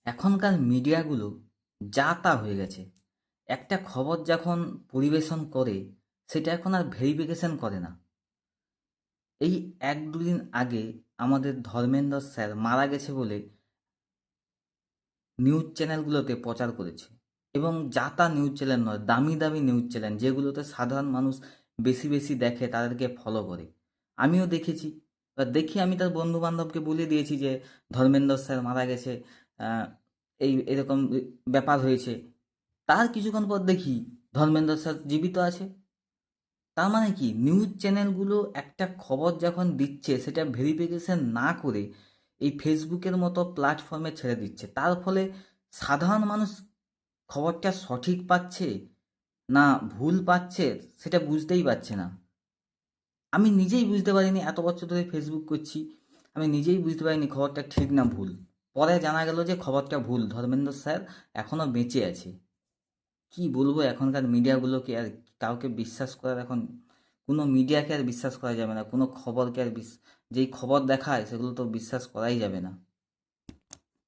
এখনকার মিডিয়াগুলো যা তা হয়ে গেছে। একটা খবর যখন পরিবেশন করে সেটা এখন আর ভেরিফিকেশন করে না। এই 1-2 দিন আগে আমাদের ধর্মেন্দ্র স্যার মারা গেছে বলে নিউজ চ্যানেলগুলোতে প্রচার করেছে, এবং যা তা নিউজ চ্যানেল নয়, দামি দামি নিউজ চ্যানেল যেগুলোতে সাধারণ মানুষ বেশি বেশি দেখে, তাদেরকে ফলো করে। আমিও দেখেছি। এবার দেখি আমি তার বন্ধু বান্ধবকে বলে দিয়েছি যে ধর্মেন্দ্র স্যার মারা গেছে, আহ, এই এরকম ব্যাপার হয়েছে। তার কিছুক্ষণ পর দেখি ধর্মেন্দ্র স্যার জীবিত আছে। তার মানে কি, নিউজ চ্যানেলগুলো একটা খবর যখন দিচ্ছে সেটা ভেরিফিকেশন না করে এই ফেসবুকের মতো প্ল্যাটফর্মে ছেড়ে দিচ্ছে। তার ফলে সাধারণ মানুষ খবরটা সঠিক পাচ্ছে না ভুল পাচ্ছে সেটা বুঝতেই পারছে না। আমি নিজেই বুঝতে পারিনি, এত বছর ধরে ফেসবুক করছি, আমি নিজেই বুঝতে পারিনি খবরটা ঠিক না ভুল। পরে জানা গেল যে খবরটা ভুল, ধর্মেন্দ্র স্যার এখনও বেঁচে আছে। কি বলবো, এখনকার মিডিয়াগুলোকে আর কাউকে বিশ্বাস করার এখন কোনো মিডিয়াকে আর বিশ্বাস করা যাবে না, কোনো খবরকে আর যেই খবর দেখায় সেগুলো তো বিশ্বাস করাই যাবে না।